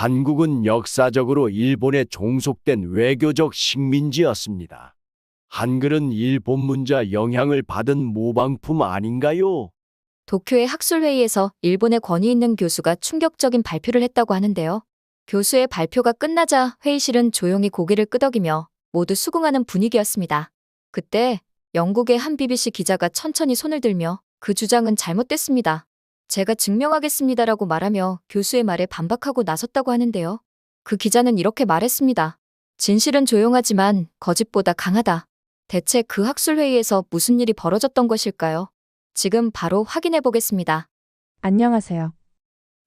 한국은 역사적으로 일본에 종속된 외교적 식민지였습니다. 한글은 일본 문자 영향을 받은 모방품 아닌가요? 도쿄의 학술회의에서 일본의 권위 있는 교수가 충격적인 발표를 했다고 하는데요. 교수의 발표가 끝나자 회의실은 조용히 고개를 끄덕이며 모두 수긍하는 분위기였습니다. 그때 영국의 한 BBC 기자가 천천히 손을 들며 그 주장은 잘못됐습니다. 제가 증명하겠습니다라고 말하며 교수의 말에 반박하고 나섰다고 하는데요. 그 기자는 이렇게 말했습니다. 진실은 조용하지만 거짓보다 강하다. 대체 그 학술회의에서 무슨 일이 벌어졌던 것일까요? 지금 바로 확인해 보겠습니다. 안녕하세요.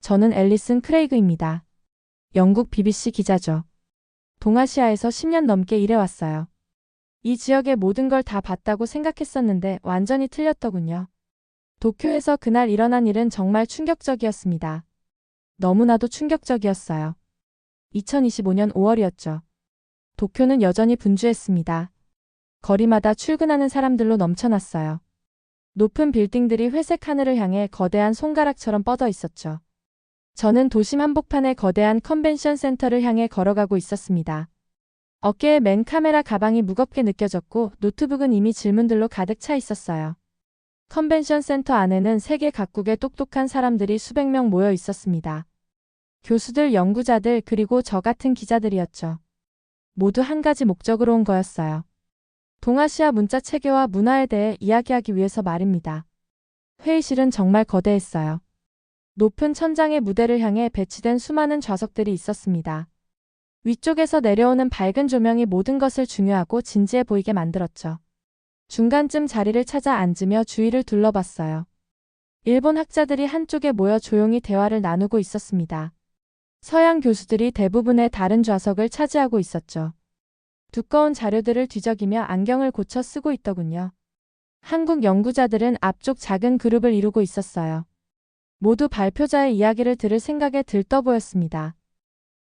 저는 앨리슨 크레이그입니다. 영국 BBC 기자죠. 동아시아에서 10년 넘게 일해왔어요. 이 지역의 모든 걸 다 봤다고 생각했었는데 완전히 틀렸더군요. 도쿄에서 그날 일어난 일은 정말 충격적이었습니다. 너무나도 충격적이었어요. 2025년 5월이었죠. 도쿄는 여전히 분주했습니다. 거리마다 출근하는 사람들로 넘쳐났어요. 높은 빌딩들이 회색 하늘을 향해 거대한 손가락처럼 뻗어 있었죠. 저는 도심 한복판의 거대한 컨벤션 센터를 향해 걸어가고 있었습니다. 어깨에 맨 카메라 가방이 무겁게 느껴졌고 노트북은 이미 질문들로 가득 차 있었어요. 컨벤션 센터 안에는 세계 각국의 똑똑한 사람들이 수백 명 모여 있었습니다. 교수들, 연구자들, 그리고 저 같은 기자들이었죠. 모두 한 가지 목적으로 온 거였어요. 동아시아 문자 체계와 문화에 대해 이야기하기 위해서 말입니다. 회의실은 정말 거대했어요. 높은 천장의 무대를 향해 배치된 수많은 좌석들이 있었습니다. 위쪽에서 내려오는 밝은 조명이 모든 것을 중요하고 진지해 보이게 만들었죠. 중간쯤 자리를 찾아 앉으며 주위를 둘러봤어요. 일본 학자들이 한쪽에 모여 조용히 대화를 나누고 있었습니다. 서양 교수들이 대부분의 다른 좌석을 차지하고 있었죠. 두꺼운 자료들을 뒤적이며 안경을 고쳐 쓰고 있더군요. 한국 연구자들은 앞쪽 작은 그룹을 이루고 있었어요. 모두 발표자의 이야기를 들을 생각에 들떠 보였습니다.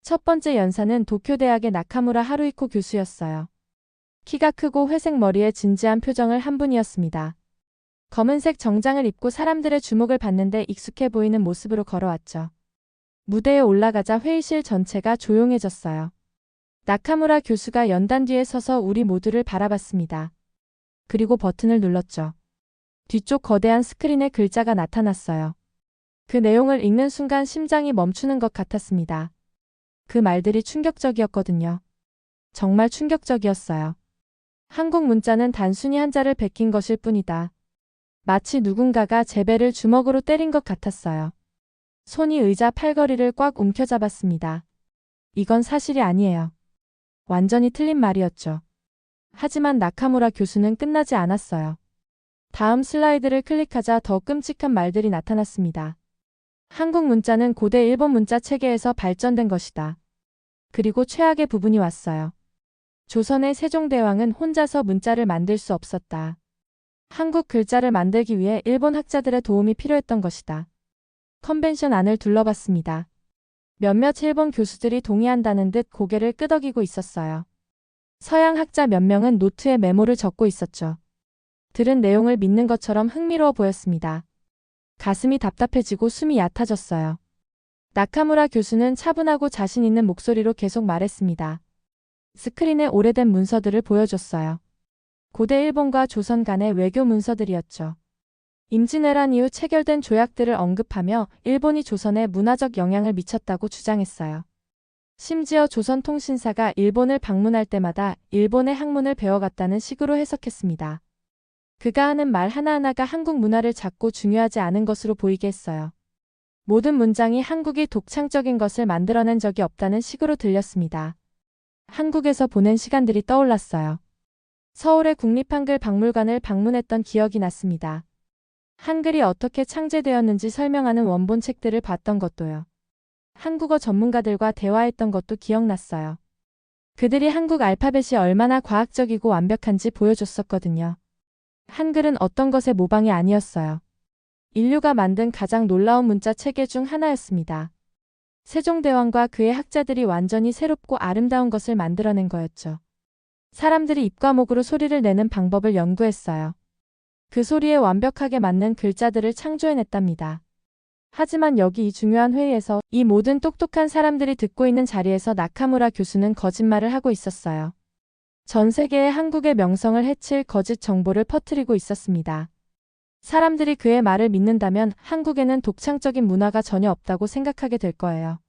첫 번째 연사는 도쿄대학의 나카무라 하루이코 교수였어요. 키가 크고 회색 머리에 진지한 표정을 한 분이었습니다. 검은색 정장을 입고 사람들의 주목을 받는데 익숙해 보이는 모습으로 걸어왔죠. 무대에 올라가자 회의실 전체가 조용해졌어요. 나카무라 교수가 연단 뒤에 서서 우리 모두를 바라봤습니다. 그리고 버튼을 눌렀죠. 뒤쪽 거대한 스크린에 글자가 나타났어요. 그 내용을 읽는 순간 심장이 멈추는 것 같았습니다. 그 말들이 충격적이었거든요. 정말 충격적이었어요. 한국 문자는 단순히 한자를 베낀 것일 뿐이다. 마치 누군가가 제배를 주먹으로 때린 것 같았어요. 손이 의자 팔걸이를 꽉 움켜잡았습니다. 이건 사실이 아니에요. 완전히 틀린 말이었죠. 하지만 나카무라 교수는 끝나지 않았어요. 다음 슬라이드를 클릭하자 더 끔찍한 말들이 나타났습니다. 한국 문자는 고대 일본 문자 체계에서 발전된 것이다. 그리고 최악의 부분이 왔어요. 조선의 세종대왕은 혼자서 문자를 만들 수 없었다. 한국 글자를 만들기 위해 일본 학자들의 도움이 필요했던 것이다. 컨벤션 안을 둘러봤습니다. 몇몇 일본 교수들이 동의한다는 듯 고개를 끄덕이고 있었어요. 서양 학자 몇 명은 노트에 메모를 적고 있었죠. 들은 내용을 믿는 것처럼 흥미로워 보였습니다. 가슴이 답답해지고 숨이 얕아졌어요. 나카무라 교수는 차분하고 자신 있는 목소리로 계속 말했습니다. 스크린에 오래된 문서들을 보여줬어요. 고대 일본과 조선 간의 외교 문서들이었죠. 임진왜란 이후 체결된 조약들을 언급하며 일본이 조선에 문화적 영향을 미쳤다고 주장했어요. 심지어 조선통신사가 일본을 방문할 때마다 일본의 학문을 배워갔다는 식으로 해석했습니다. 그가 하는 말 하나하나가 한국 문화를 작고 중요하지 않은 것으로 보이게 했어요. 모든 문장이 한국이 독창적인 것을 만들어낸 적이 없다는 식으로 들렸습니다. 한국에서 보낸 시간들이 떠올랐어요. 서울의 국립한글박물관을 방문했던 기억이 났습니다. 한글이 어떻게 창제되었는지 설명하는 원본 책들을 봤던 것도요. 한국어 전문가들과 대화했던 것도 기억났어요. 그들이 한국 알파벳이 얼마나 과학적이고 완벽한지 보여줬었거든요. 한글은 어떤 것의 모방이 아니었어요. 인류가 만든 가장 놀라운 문자 체계 중 하나였습니다. 세종대왕과 그의 학자들이 완전히 새롭고 아름다운 것을 만들어낸 거였죠. 사람들이 입과 목으로 소리를 내는 방법을 연구했어요. 그 소리에 완벽하게 맞는 글자들을 창조해냈답니다. 하지만 여기 이 중요한 회의에서 이 모든 똑똑한 사람들이 듣고 있는 자리에서 나카무라 교수는 거짓말을 하고 있었어요. 전 세계에 한국의 명성을 해칠 거짓 정보를 퍼뜨리고 있었습니다. 사람들이 그의 말을 믿는다면 한국에는 독창적인 문화가 전혀 없다고 생각하게 될 거예요.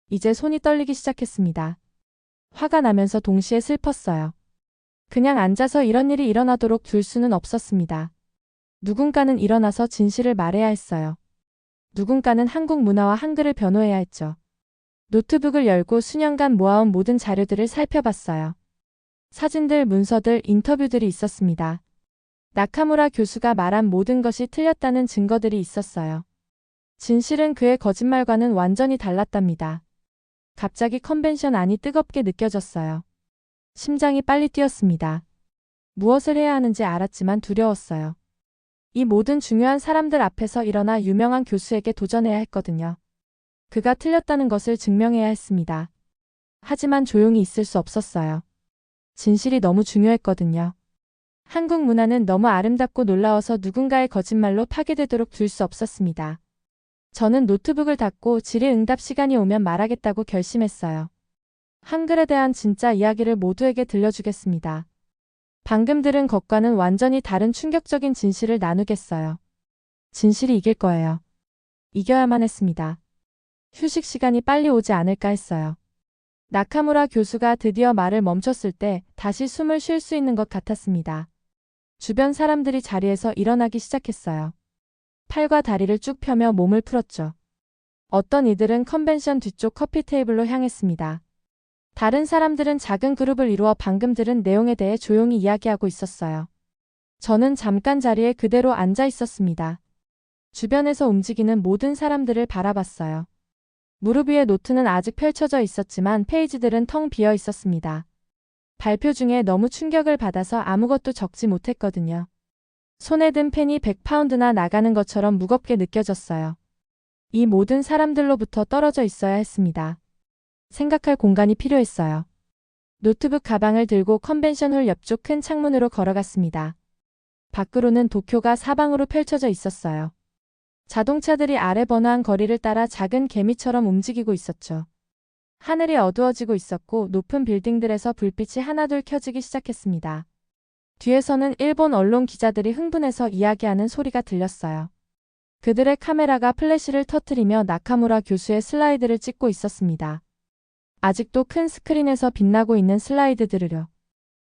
이제 손이 떨리기 시작했습니다. 화가 나면서 동시에 슬펐어요. 그냥 앉아서 이런 일이 일어나도록 둘 수는 없었습니다. 누군가는 일어나서 진실을 말해야 했어요. 누군가는 한국 문화와 한글을 변호해야 했죠. 노트북을 열고 수년간 모아온 모든 자료들을 살펴봤어요. 사진들, 문서들, 인터뷰들이 있었습니다. 나카무라 교수가 말한 모든 것이 틀렸다는 증거들이 있었어요. 진실은 그의 거짓말과는 완전히 달랐답니다. 갑자기 컨벤션 안이 뜨겁게 느껴졌어요. 심장이 빨리 뛰었습니다. 무엇을 해야 하는지 알았지만 두려웠어요. 이 모든 중요한 사람들 앞에서 일어나 유명한 교수에게 도전해야 했거든요. 그가 틀렸다는 것을 증명해야 했습니다. 하지만 조용히 있을 수 없었어요. 진실이 너무 중요했거든요. 한국 문화는 너무 아름답고 놀라워서 누군가의 거짓말로 파괴되도록 둘 수 없었습니다. 저는 노트북을 닫고 질의응답 시간이 오면 말하겠다고 결심했어요. 한글에 대한 진짜 이야기를 모두에게 들려주겠습니다. 방금 들은 것과는 완전히 다른 충격적인 진실을 나누겠어요. 진실이 이길 거예요. 이겨야만 했습니다. 휴식 시간이 빨리 오지 않을까 했어요. 나카무라 교수가 드디어 말을 멈췄을 때 다시 숨을 쉴 수 있는 것 같았습니다. 주변 사람들이 자리에서 일어나기 시작했어요. 팔과 다리를 쭉 펴며 몸을 풀었죠. 어떤 이들은 컨벤션 뒤쪽 커피 테이블로 향했습니다. 다른 사람들은 작은 그룹을 이루어 방금 들은 내용에 대해 조용히 이야기하고 있었어요. 저는 잠깐 자리에 그대로 앉아 있었습니다. 주변에서 움직이는 모든 사람들을 바라봤어요. 무릎 위에 노트는 아직 펼쳐져 있었지만 페이지들은 텅 비어 있었습니다. 발표 중에 너무 충격을 받아서 아무것도 적지 못했거든요. 손에 든 펜이 100파운드나 나가는 것처럼 무겁게 느껴졌어요. 이 모든 사람들로부터 떨어져 있어야 했습니다. 생각할 공간이 필요했어요. 노트북 가방을 들고 컨벤션홀 옆쪽 큰 창문으로 걸어갔습니다. 밖으로는 도쿄가 사방으로 펼쳐져 있었어요. 자동차들이 아래 번화한 거리를 따라 작은 개미처럼 움직이고 있었죠. 하늘이 어두워지고 있었고 높은 빌딩들에서 불빛이 하나둘 켜지기 시작했습니다. 뒤에서는 일본 언론 기자들이 흥분해서 이야기하는 소리가 들렸어요. 그들의 카메라가 플래시를 터뜨리며 나카무라 교수의 슬라이드를 찍고 있었습니다. 아직도 큰 스크린에서 빛나고 있는 슬라이드들을요.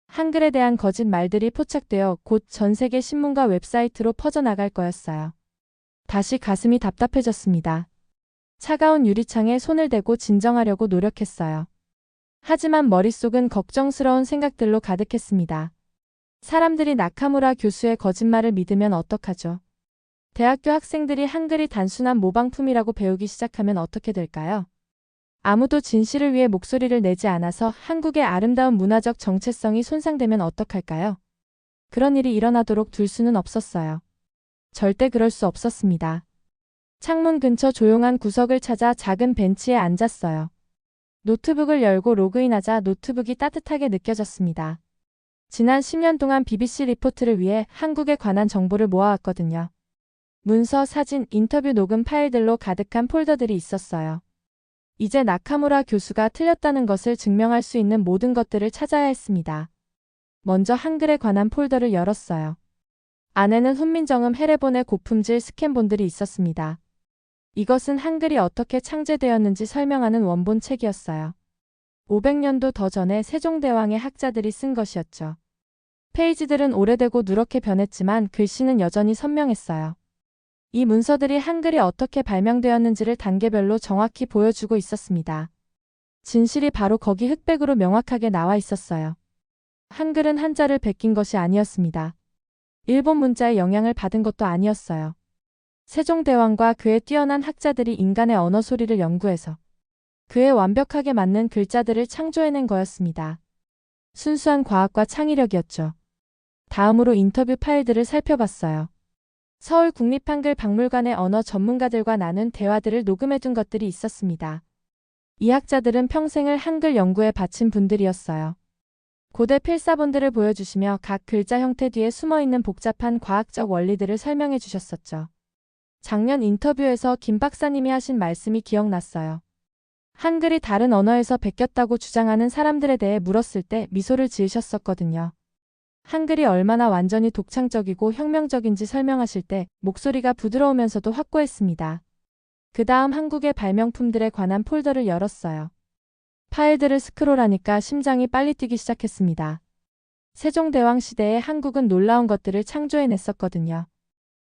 한글에 대한 거짓말들이 포착되어 곧 전 세계 신문과 웹사이트로 퍼져나갈 거였어요. 다시 가슴이 답답해졌습니다. 차가운 유리창에 손을 대고 진정하려고 노력했어요. 하지만 머릿속은 걱정스러운 생각들로 가득했습니다. 사람들이 나카무라 교수의 거짓말을 믿으면 어떡하죠? 대학교 학생들이 한글이 단순한 모방품이라고 배우기 시작하면 어떻게 될까요? 아무도 진실을 위해 목소리를 내지 않아서 한국의 아름다운 문화적 정체성이 손상되면 어떡할까요? 그런 일이 일어나도록 둘 수는 없었어요. 절대 그럴 수 없었습니다. 창문 근처 조용한 구석을 찾아 작은 벤치에 앉았어요. 노트북을 열고 로그인하자 노트북이 따뜻하게 느껴졌습니다. 지난 10년 동안 BBC 리포트를 위해 한국에 관한 정보를 모아왔거든요. 문서, 사진, 인터뷰 녹음 파일들로 가득한 폴더들이 있었어요. 이제 나카무라 교수가 틀렸다는 것을 증명할 수 있는 모든 것들을 찾아야 했습니다. 먼저 한글에 관한 폴더를 열었어요. 안에는 훈민정음 해례본의 고품질 스캔본들이 있었습니다. 이것은 한글이 어떻게 창제되었는지 설명하는 원본 책이었어요. 500년도 더 전에 세종대왕의 학자들이 쓴 것이었죠. 페이지들은 오래되고 누렇게 변했지만 글씨는 여전히 선명했어요. 이 문서들이 한글이 어떻게 발명되었는지를 단계별로 정확히 보여주고 있었습니다. 진실이 바로 거기 흑백으로 명확하게 나와 있었어요. 한글은 한자를 베낀 것이 아니었습니다. 일본 문자의 영향을 받은 것도 아니었어요. 세종대왕과 그의 뛰어난 학자들이 인간의 언어 소리를 연구해서 그에 완벽하게 맞는 글자들을 창조해낸 거였습니다. 순수한 과학과 창의력이었죠. 다음으로 인터뷰 파일들을 살펴봤어요. 서울 국립한글박물관의 언어 전문가들과 나눈 대화들을 녹음해둔 것들이 있었습니다. 이 학자들은 평생을 한글 연구에 바친 분들이었어요. 고대 필사본들을 보여주시며 각 글자 형태 뒤에 숨어있는 복잡한 과학적 원리들을 설명해 주셨었죠. 작년 인터뷰에서 김 박사님이 하신 말씀이 기억났어요. 한글이 다른 언어에서 베꼈다고 주장하는 사람들에 대해 물었을 때 미소를 지으셨었거든요. 한글이 얼마나 완전히 독창적이고 혁명적인지 설명하실 때 목소리가 부드러우면서도 확고했습니다. 그 다음 한국의 발명품들에 관한 폴더를 열었어요. 파일들을 스크롤하니까 심장이 빨리 뛰기 시작했습니다. 세종대왕 시대에 한국은 놀라운 것들을 창조해냈었거든요.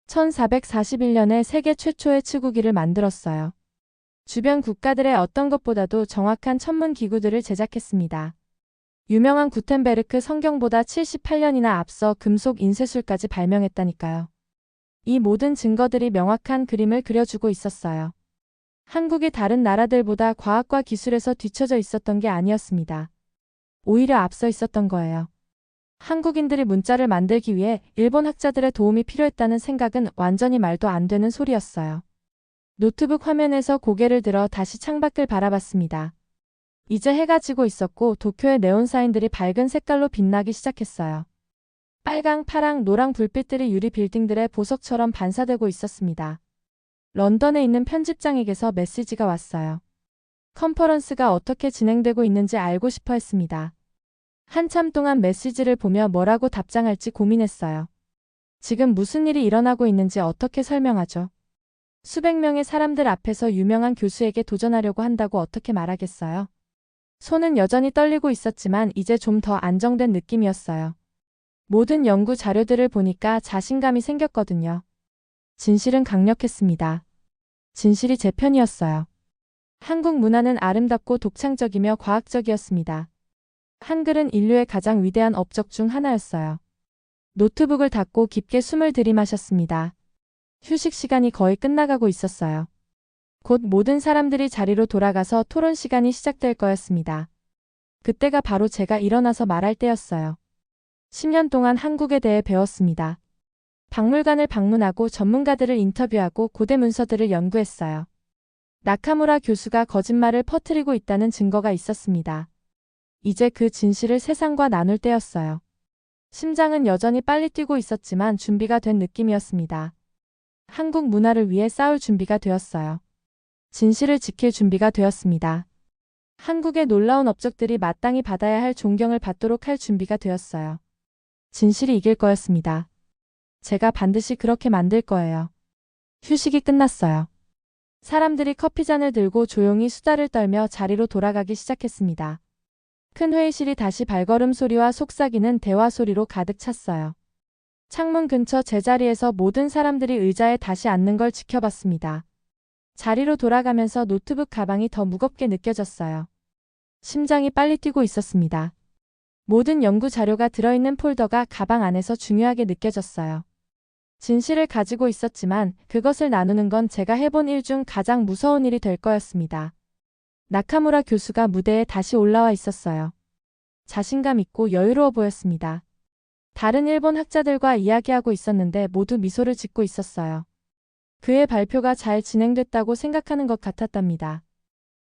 1441년에 세계 최초의 치구기를 만들었어요. 주변 국가들의 어떤 것보다도 정확한 천문 기구들을 제작했습니다. 유명한 구텐베르크 성경보다 78년이나 앞서 금속 인쇄술까지 발명했다니까요. 이 모든 증거들이 명확한 그림을 그려주고 있었어요. 한국이 다른 나라들보다 과학과 기술에서 뒤처져 있었던 게 아니었습니다. 오히려 앞서 있었던 거예요. 한국인들이 문자를 만들기 위해 일본 학자들의 도움이 필요했다는 생각은 완전히 말도 안 되는 소리였어요. 노트북 화면에서 고개를 들어 다시 창밖을 바라봤습니다. 이제 해가 지고 있었고 도쿄의 네온사인들이 밝은 색깔로 빛나기 시작했어요. 빨강, 파랑, 노랑 불빛들이 유리 빌딩들의 보석처럼 반사되고 있었습니다. 런던에 있는 편집장에게서 메시지가 왔어요. 컨퍼런스가 어떻게 진행되고 있는지 알고 싶어 했습니다. 한참 동안 메시지를 보며 뭐라고 답장할지 고민했어요. 지금 무슨 일이 일어나고 있는지 어떻게 설명하죠? 수백 명의 사람들 앞에서 유명한 교수에게 도전하려고 한다고 어떻게 말하겠어요? 손은 여전히 떨리고 있었지만 이제 좀 더 안정된 느낌이었어요. 모든 연구 자료들을 보니까 자신감이 생겼거든요. 진실은 강력했습니다. 진실이 제 편이었어요. 한국 문화는 아름답고 독창적이며 과학적이었습니다. 한글은 인류의 가장 위대한 업적 중 하나였어요. 노트북을 닫고 깊게 숨을 들이마셨습니다. 휴식 시간이 거의 끝나가고 있었어요. 곧 모든 사람들이 자리로 돌아가서 토론 시간이 시작될 거였습니다. 그때가 바로 제가 일어나서 말할 때였어요. 10년 동안 한국에 대해 배웠습니다. 박물관을 방문하고 전문가들을 인터뷰하고 고대 문서들을 연구했어요. 나카무라 교수가 거짓말을 퍼뜨리고 있다는 증거가 있었습니다. 이제 그 진실을 세상과 나눌 때였어요. 심장은 여전히 빨리 뛰고 있었지만 준비가 된 느낌이었습니다. 한국 문화를 위해 싸울 준비가 되었어요. 진실을 지킬 준비가 되었습니다. 한국의 놀라운 업적들이 마땅히 받아야 할 존경을 받도록 할 준비가 되었어요. 진실이 이길 거였습니다. 제가 반드시 그렇게 만들 거예요. 휴식이 끝났어요. 사람들이 커피잔을 들고 조용히 수다를 떨며 자리로 돌아가기 시작했습니다. 큰 회의실이 다시 발걸음 소리와 속삭이는 대화 소리로 가득 찼어요. 창문 근처 제자리에서 모든 사람들이 의자에 다시 앉는 걸 지켜봤습니다. 자리로 돌아가면서 노트북 가방이 더 무겁게 느껴졌어요. 심장이 빨리 뛰고 있었습니다. 모든 연구 자료가 들어있는 폴더가 가방 안에서 중요하게 느껴졌어요. 진실을 가지고 있었지만 그것을 나누는 건 제가 해본 일 중 가장 무서운 일이 될 거였습니다. 나카무라 교수가 무대에 다시 올라와 있었어요. 자신감 있고 여유로워 보였습니다. 다른 일본 학자들과 이야기하고 있었는데 모두 미소를 짓고 있었어요. 그의 발표가 잘 진행됐다고 생각하는 것 같았답니다.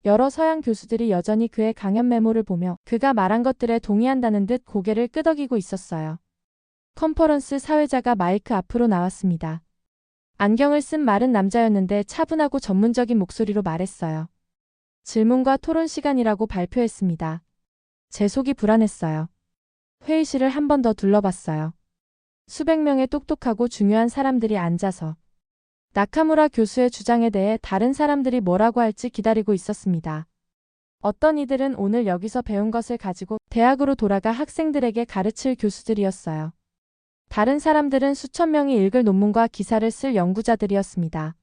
여러 서양 교수들이 여전히 그의 강연 메모를 보며 그가 말한 것들에 동의한다는 듯 고개를 끄덕이고 있었어요. 컨퍼런스 사회자가 마이크 앞으로 나왔습니다. 안경을 쓴 마른 남자였는데 차분하고 전문적인 목소리로 말했어요. 질문과 토론 시간이라고 발표했습니다. 제 속이 불안했어요. 회의실을 한 번 더 둘러봤어요. 수백 명의 똑똑하고 중요한 사람들이 앉아서 나카무라 교수의 주장에 대해 다른 사람들이 뭐라고 할지 기다리고 있었습니다. 어떤 이들은 오늘 여기서 배운 것을 가지고 대학으로 돌아가 학생들에게 가르칠 교수들이었어요. 다른 사람들은 수천 명이 읽을 논문과 기사를 쓸 연구자들이었습니다.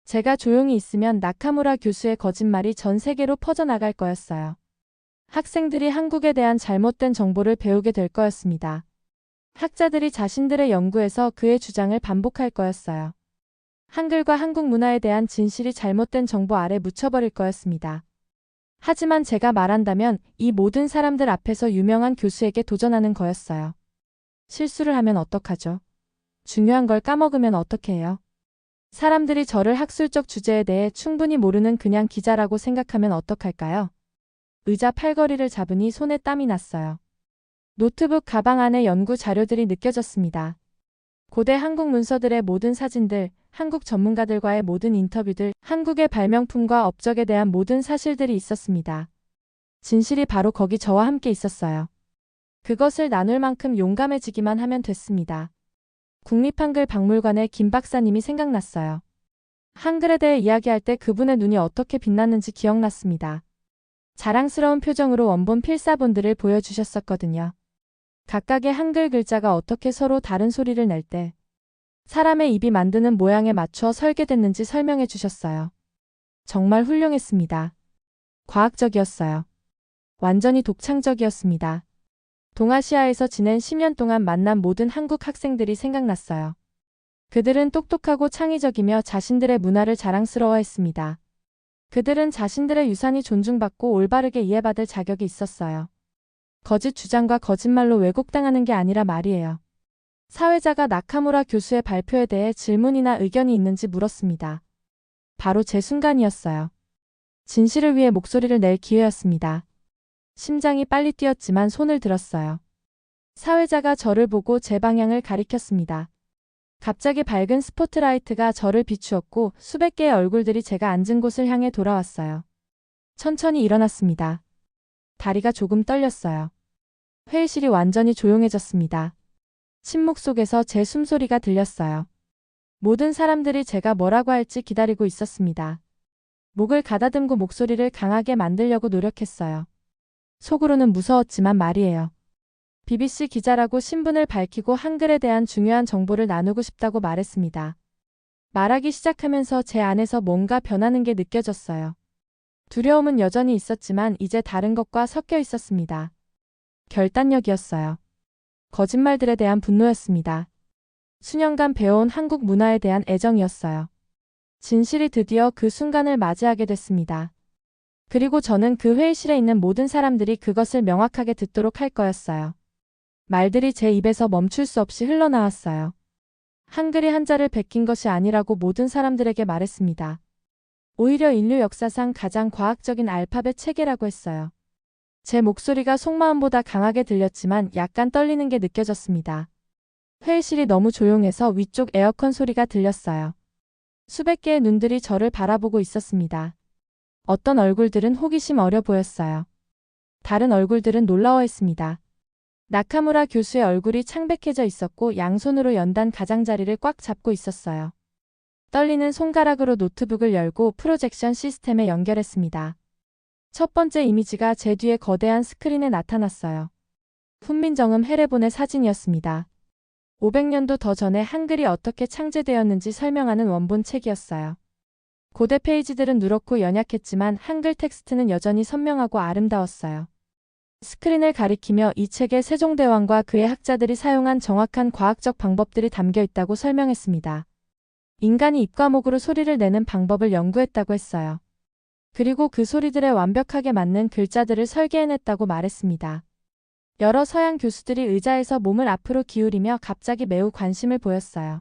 제가 조용히 있으면 나카무라 교수의 거짓말이 전 세계로 퍼져나갈 거였어요. 학생들이 한국에 대한 잘못된 정보를 배우게 될 거였습니다. 학자들이 자신들의 연구에서 그의 주장을 반복할 거였어요. 한글과 한국 문화에 대한 진실이 잘못된 정보 아래 묻혀버릴 거였습니다. 하지만 제가 말한다면 이 모든 사람들 앞에서 유명한 교수에게 도전하는 거였어요. 실수를 하면 어떡하죠? 중요한 걸 까먹으면 어떻게 해요? 사람들이 저를 학술적 주제에 대해 충분히 모르는 그냥 기자라고 생각하면 어떡할까요? 의자 팔걸이를 잡으니 손에 땀이 났어요. 노트북 가방 안에 연구 자료들이 느껴졌습니다. 고대 한국 문서들의 모든 사진들, 한국 전문가들과의 모든 인터뷰들, 한국의 발명품과 업적에 대한 모든 사실들이 있었습니다. 진실이 바로 거기 저와 함께 있었어요. 그것을 나눌 만큼 용감해지기만 하면 됐습니다. 국립한글박물관의 김 박사님이 생각났어요. 한글에 대해 이야기할 때 그분의 눈이 어떻게 빛났는지 기억났습니다. 자랑스러운 표정으로 원본 필사본들을 보여주셨었거든요. 각각의 한글 글자가 어떻게 서로 다른 소리를 낼 때 사람의 입이 만드는 모양에 맞추어 설계됐는지 설명해 주셨어요. 정말 훌륭했습니다. 과학적이었어요. 완전히 독창적이었습니다. 동아시아에서 지낸 10년 동안 만난 모든 한국 학생들이 생각났어요. 그들은 똑똑하고 창의적이며 자신들의 문화를 자랑스러워했습니다. 그들은 자신들의 유산이 존중받고 올바르게 이해받을 자격이 있었어요. 거짓 주장과 거짓말로 왜곡당하는 게 아니라 말이에요. 사회자가 나카무라 교수의 발표에 대해 질문이나 의견이 있는지 물었습니다. 바로 제 순간이었어요. 진실을 위해 목소리를 낼 기회였습니다. 심장이 빨리 뛰었지만 손을 들었어요. 사회자가 저를 보고 제 방향을 가리켰습니다. 갑자기 밝은 스포트라이트가 저를 비추었고 수백 개의 얼굴들이 제가 앉은 곳을 향해 돌아왔어요. 천천히 일어났습니다. 다리가 조금 떨렸어요. 회의실이 완전히 조용해졌습니다. 침묵 속에서 제 숨소리가 들렸어요. 모든 사람들이 제가 뭐라고 할지 기다리고 있었습니다. 목을 가다듬고 목소리를 강하게 만들려고 노력했어요. 속으로는 무서웠지만 말이에요. BBC 기자라고 신분을 밝히고 한글에 대한 중요한 정보를 나누고 싶다고 말했습니다. 말하기 시작하면서 제 안에서 뭔가 변하는 게 느껴졌어요. 두려움은 여전히 있었지만 이제 다른 것과 섞여 있었습니다. 결단력이었어요. 거짓말들에 대한 분노였습니다. 수년간 배워온 한국 문화에 대한 애정이었어요. 진실이 드디어 그 순간을 맞이하게 됐습니다. 그리고 저는 그 회의실에 있는 모든 사람들이 그것을 명확하게 듣도록 할 거였어요. 말들이 제 입에서 멈출 수 없이 흘러나왔어요. 한글이 한자를 베낀 것이 아니라고 모든 사람들에게 말했습니다. 오히려 인류 역사상 가장 과학적인 알파벳 체계라고 했어요. 제 목소리가 속마음보다 강하게 들렸지만 약간 떨리는 게 느껴졌습니다. 회의실이 너무 조용해서 위쪽 에어컨 소리가 들렸어요. 수백 개의 눈들이 저를 바라보고 있었습니다. 어떤 얼굴들은 호기심 어려 보였어요. 다른 얼굴들은 놀라워했습니다. 나카무라 교수의 얼굴이 창백해져 있었고 양손으로 연단 가장자리를 꽉 잡고 있었어요. 떨리는 손가락으로 노트북을 열고 프로젝션 시스템에 연결했습니다. 첫 번째 이미지가 제 뒤에 거대한 스크린에 나타났어요. 훈민정음 해례본의 사진이었습니다. 500년도 더 전에 한글이 어떻게 창제되었는지 설명하는 원본 책이었어요. 고대 페이지들은 누렇고 연약했지만 한글 텍스트는 여전히 선명하고 아름다웠어요. 스크린을 가리키며 이 책에 세종대왕과 그의 학자들이 사용한 정확한 과학적 방법들이 담겨 있다고 설명했습니다. 인간이 입과 목으로 소리를 내는 방법을 연구했다고 했어요. 그리고 그 소리들에 완벽하게 맞는 글자들을 설계해냈다고 말했습니다. 여러 서양 교수들이 의자에서 몸을 앞으로 기울이며 갑자기 매우 관심을 보였어요.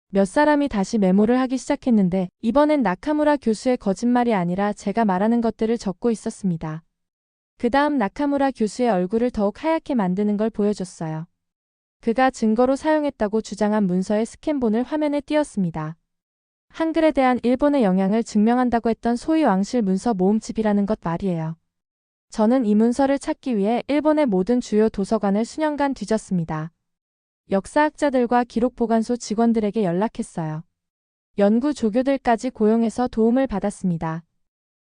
몇 사람이 다시 메모를 하기 시작했는데 이번엔 나카무라 교수의 거짓말이 아니라 제가 말하는 것들을 적고 있었습니다. 그 다음 나카무라 교수의 얼굴을 더욱 하얗게 만드는 걸 보여줬어요. 그가 증거로 사용했다고 주장한 문서의 스캔본을 화면에 띄웠습니다. 한글에 대한 일본의 영향을 증명한다고 했던 소위 왕실 문서 모음집이라는 것 말이에요. 저는 이 문서를 찾기 위해 일본의 모든 주요 도서관을 수년간 뒤졌습니다. 역사학자들과 기록보관소 직원들에게 연락했어요. 연구 조교들까지 고용해서 도움을 받았습니다.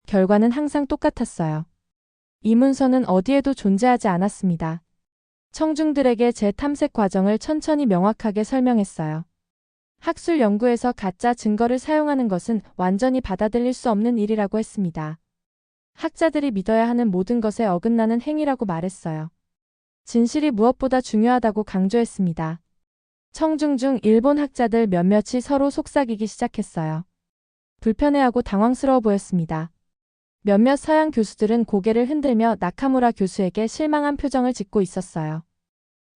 결과는 항상 똑같았어요. 이 문서는 어디에도 존재하지 않았습니다. 청중들에게 제 탐색 과정을 천천히 명확하게 설명했어요. 학술 연구에서 가짜 증거를 사용하는 것은 완전히 받아들일 수 없는 일이라고 했습니다. 학자들이 믿어야 하는 모든 것에 어긋나는 행위라고 말했어요. 진실이 무엇보다 중요하다고 강조했습니다. 청중 중 일본 학자들 몇몇이 서로 속삭이기 시작했어요. 불편해하고 당황스러워 보였습니다. 몇몇 서양 교수들은 고개를 흔들며 나카무라 교수에게 실망한 표정을 짓고 있었어요.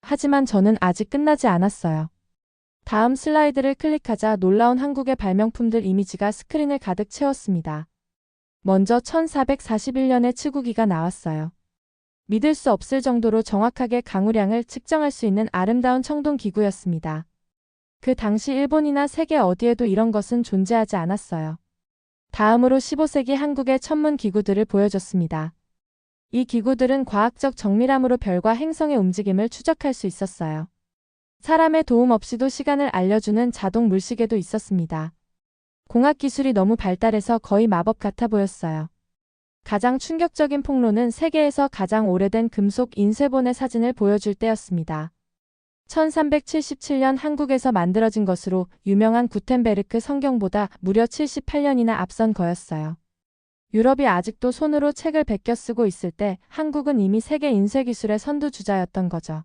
하지만 저는 아직 끝나지 않았어요. 다음 슬라이드를 클릭하자 놀라운 한국의 발명품들 이미지가 스크린을 가득 채웠습니다. 먼저 1441년에 치구기가 나왔어요. 믿을 수 없을 정도로 정확하게 강우량을 측정할 수 있는 아름다운 청동 기구였습니다. 그 당시 일본이나 세계 어디에도 이런 것은 존재하지 않았어요. 다음으로 15세기 한국의 천문 기구들을 보여줬습니다. 이 기구들은 과학적 정밀함으로 별과 행성의 움직임을 추적할 수 있었어요. 사람의 도움 없이도 시간을 알려주는 자동 물시계도 있었습니다. 공학 기술이 너무 발달해서 거의 마법 같아 보였어요. 가장 충격적인 폭로는 세계에서 가장 오래된 금속 인쇄본의 사진을 보여줄 때였습니다. 1377년 한국에서 만들어진 것으로 유명한 구텐베르크 성경보다 무려 78년이나 앞선 거였어요. 유럽이 아직도 손으로 책을 베껴 쓰고 있을 때 한국은 이미 세계 인쇄 기술의 선두주자였던 거죠.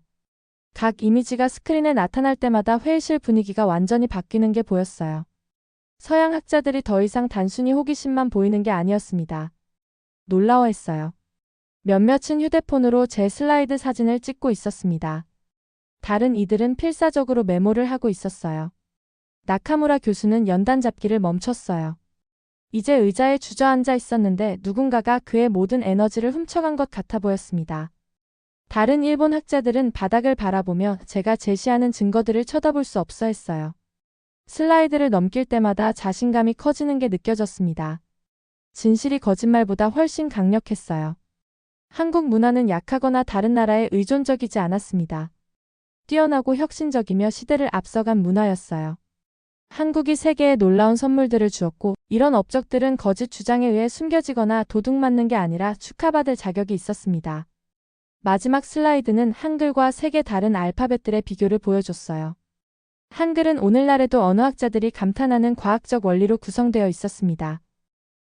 각 이미지가 스크린에 나타날 때마다 회의실 분위기가 완전히 바뀌는 게 보였어요. 서양 학자들이 더 이상 단순히 호기심만 보이는 게 아니었습니다. 놀라워했어요. 몇몇은 휴대폰으로 제 슬라이드 사진을 찍고 있었습니다. 다른 이들은 필사적으로 메모를 하고 있었어요. 나카무라 교수는 연단 잡기를 멈췄어요. 이제 의자에 주저앉아 있었는데 누군가가 그의 모든 에너지를 훔쳐간 것 같아 보였습니다. 다른 일본 학자들은 바닥을 바라보며 제가 제시하는 증거들을 쳐다볼 수 없어 했어요. 슬라이드를 넘길 때마다 자신감이 커지는 게 느껴졌습니다. 진실이 거짓말보다 훨씬 강력했어요. 한국 문화는 약하거나 다른 나라에 의존적이지 않았습니다. 뛰어나고 혁신적이며 시대를 앞서간 문화였어요. 한국이 세계에 놀라운 선물들을 주었고 이런 업적들은 거짓 주장에 의해 숨겨지거나 도둑맞는 게 아니라 축하받을 자격이 있었습니다. 마지막 슬라이드는 한글과 세계 다른 알파벳들의 비교를 보여줬어요. 한글은 오늘날에도 언어학자들이 감탄하는 과학적 원리로 구성되어 있었습니다.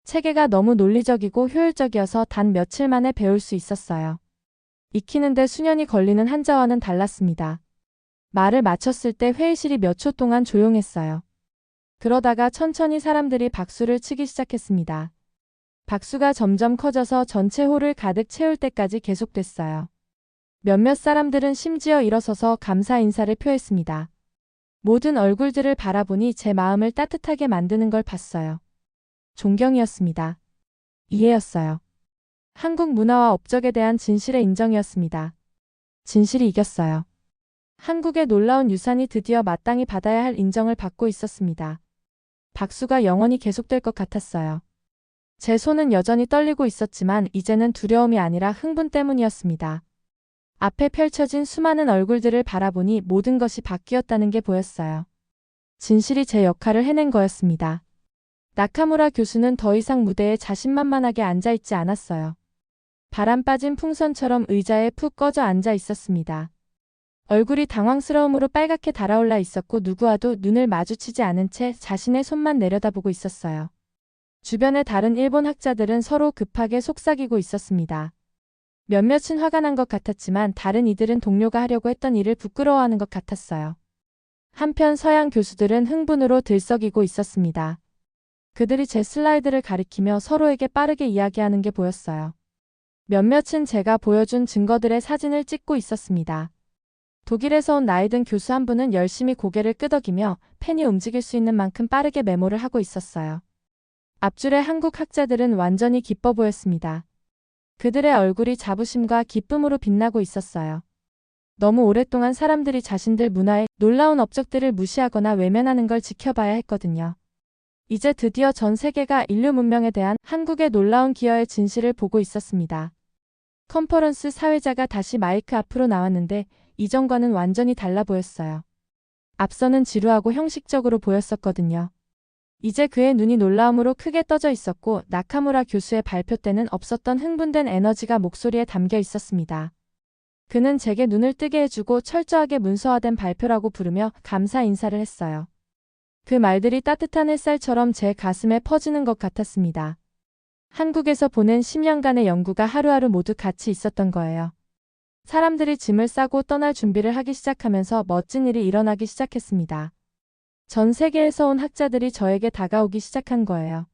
체계가 너무 논리적이고 효율적이어서 단 며칠 만에 배울 수 있었어요. 익히는데 수년이 걸리는 한자와는 달랐습니다. 말을 마쳤을 때 회의실이 몇 초 동안 조용했어요. 그러다가 천천히 사람들이 박수를 치기 시작했습니다. 박수가 점점 커져서 전체 홀을 가득 채울 때까지 계속됐어요. 몇몇 사람들은 심지어 일어서서 감사 인사를 표했습니다. 모든 얼굴들을 바라보니 제 마음을 따뜻하게 만드는 걸 봤어요. 존경이었습니다. 이해였어요. 한국 문화와 업적에 대한 진실의 인정이었습니다. 진실이 이겼어요. 한국의 놀라운 유산이 드디어 마땅히 받아야 할 인정을 받고 있었습니다. 박수가 영원히 계속될 것 같았어요. 제 손은 여전히 떨리고 있었지만 이제는 두려움이 아니라 흥분 때문이었습니다. 앞에 펼쳐진 수많은 얼굴들을 바라보니 모든 것이 바뀌었다는 게 보였어요. 진실이 제 역할을 해낸 거였습니다. 나카무라 교수는 더 이상 무대에 자신만만하게 앉아있지 않았어요. 바람 빠진 풍선처럼 의자에 푹 꺼져 앉아 있었습니다. 얼굴이 당황스러움으로 빨갛게 달아올라 있었고 누구와도 눈을 마주치지 않은 채 자신의 손만 내려다보고 있었어요. 주변의 다른 일본 학자들은 서로 급하게 속삭이고 있었습니다. 몇몇은 화가 난 것 같았지만 다른 이들은 동료가 하려고 했던 일을 부끄러워하는 것 같았어요. 한편 서양 교수들은 흥분으로 들썩이고 있었습니다. 그들이 제 슬라이드를 가리키며 서로에게 빠르게 이야기하는 게 보였어요. 몇몇은 제가 보여준 증거들의 사진을 찍고 있었습니다. 독일에서 온 나이 든 교수 한 분은 열심히 고개를 끄덕이며 펜이 움직일 수 있는 만큼 빠르게 메모를 하고 있었어요. 앞줄의 한국 학자들은 완전히 기뻐 보였습니다. 그들의 얼굴이 자부심과 기쁨으로 빛나고 있었어요. 너무 오랫동안 사람들이 자신들 문화의 놀라운 업적들을 무시하거나 외면하는 걸 지켜봐야 했거든요. 이제 드디어 전 세계가 인류 문명에 대한 한국의 놀라운 기여의 진실을 보고 있었습니다. 컨퍼런스 사회자가 다시 마이크 앞으로 나왔는데 이전과는 완전히 달라 보였어요. 앞서는 지루하고 형식적으로 보였었거든요. 이제 그의 눈이 놀라움으로 크게 떠져 있었고 나카무라 교수의 발표 때는 없었던 흥분된 에너지가 목소리에 담겨 있었습니다. 그는 제게 눈을 뜨게 해주고 철저하게 문서화된 발표라고 부르며 감사 인사를 했어요. 그 말들이 따뜻한 햇살처럼 제 가슴에 퍼지는 것 같았습니다. 한국에서 보낸 10년간의 연구가 하루하루 모두 같이 있었던 거예요. 사람들이 짐을 싸고 떠날 준비를 하기 시작하면서 멋진 일이 일어나기 시작했습니다. 전 세계에서 온 학자들이 저에게 다가오기 시작한 거예요.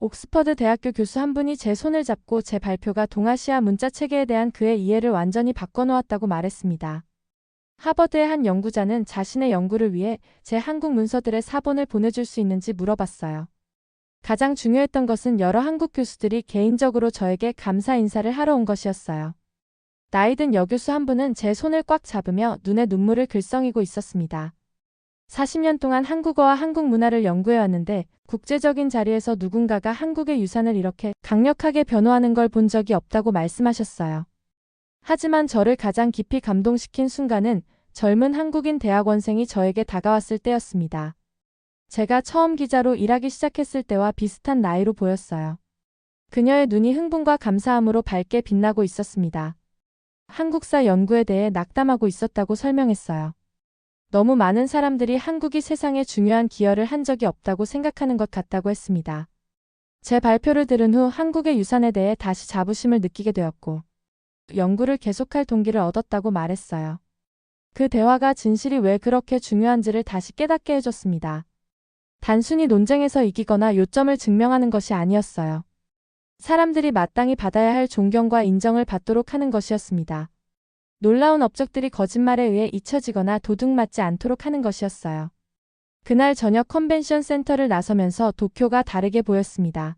옥스퍼드 대학교 교수 한 분이 제 손을 잡고 제 발표가 동아시아 문자 체계에 대한 그의 이해를 완전히 바꿔놓았다고 말했습니다. 하버드의 한 연구자는 자신의 연구를 위해 제 한국 문서들의 사본을 보내줄 수 있는지 물어봤어요. 가장 중요했던 것은 여러 한국 교수들이 개인적으로 저에게 감사 인사를 하러 온 것이었어요. 나이든 여교수 한 분은 제 손을 꽉 잡으며 눈에 눈물을 글썽이고 있었습니다. 40년 동안 한국어와 한국 문화를 연구해왔는데 국제적인 자리에서 누군가가 한국의 유산을 이렇게 강력하게 변호하는 걸 본 적이 없다고 말씀하셨어요. 하지만 저를 가장 깊이 감동시킨 순간은 젊은 한국인 대학원생이 저에게 다가왔을 때였습니다. 제가 처음 기자로 일하기 시작했을 때와 비슷한 나이로 보였어요. 그녀의 눈이 흥분과 감사함으로 밝게 빛나고 있었습니다. 한국사 연구에 대해 낙담하고 있었다고 설명했어요. 너무 많은 사람들이 한국이 세상에 중요한 기여를 한 적이 없다고 생각하는 것 같다고 했습니다. 제 발표를 들은 후 한국의 유산에 대해 다시 자부심을 느끼게 되었고, 연구를 계속할 동기를 얻었다고 말했어요. 그 대화가 진실이 왜 그렇게 중요한지를 다시 깨닫게 해줬습니다. 단순히 논쟁에서 이기거나 요점을 증명하는 것이 아니었어요. 사람들이 마땅히 받아야 할 존경과 인정을 받도록 하는 것이었습니다. 놀라운 업적들이 거짓말에 의해 잊혀지거나 도둑맞지 않도록 하는 것이었어요. 그날 저녁 컨벤션 센터를 나서면서 도쿄가 다르게 보였습니다.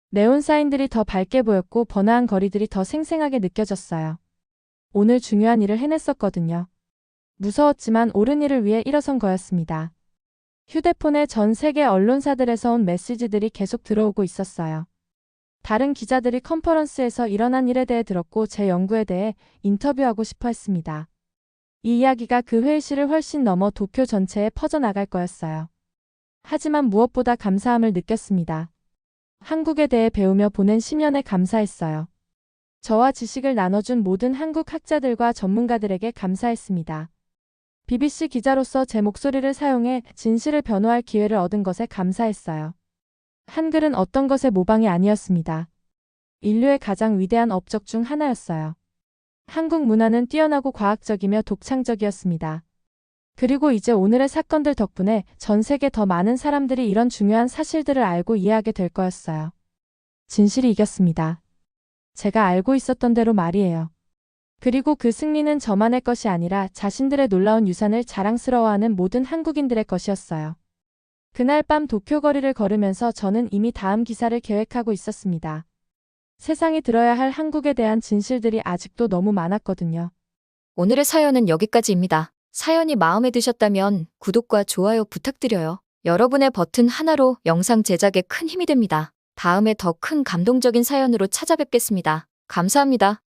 네온 사인들이 더 밝게 보였고 번화한 거리들이 더 생생하게 느껴졌어요. 오늘 중요한 일을 해냈었거든요. 무서웠지만 옳은 일을 위해 일어선 거였습니다. 휴대폰에 전 세계 언론사들에서 온 메시지들이 계속 들어오고 있었어요. 다른 기자들이 컨퍼런스에서 일어난 일에 대해 들었고 제 연구에 대해 인터뷰하고 싶어 했습니다. 이 이야기가 그 회의실을 훨씬 넘어 도쿄 전체에 퍼져나갈 거였어요. 하지만 무엇보다 감사함을 느꼈습니다. 한국에 대해 배우며 보낸 10년에 감사했어요. 저와 지식을 나눠준 모든 한국 학자들과 전문가들에게 감사했습니다. BBC 기자로서 제 목소리를 사용해 진실을 변호할 기회를 얻은 것에 감사했어요. 한글은 어떤 것의 모방이 아니었습니다. 인류의 가장 위대한 업적 중 하나였어요. 한국 문화는 뛰어나고 과학적이며 독창적이었습니다. 그리고 이제 오늘의 사건들 덕분에 전 세계 더 많은 사람들이 이런 중요한 사실들을 알고 이해하게 될 거였어요. 진실이 이겼습니다. 제가 알고 있었던 대로 말이에요. 그리고 그 승리는 저만의 것이 아니라 자신들의 놀라운 유산을 자랑스러워하는 모든 한국인들의 것이었어요. 그날 밤 도쿄 거리를 걸으면서 저는 이미 다음 기사를 계획하고 있었습니다. 세상이 들어야 할 한국에 대한 진실들이 아직도 너무 많았거든요. 오늘의 사연은 여기까지입니다. 사연이 마음에 드셨다면 구독과 좋아요 부탁드려요. 여러분의 버튼 하나로 영상 제작에 큰 힘이 됩니다. 다음에 더 큰 감동적인 사연으로 찾아뵙겠습니다. 감사합니다.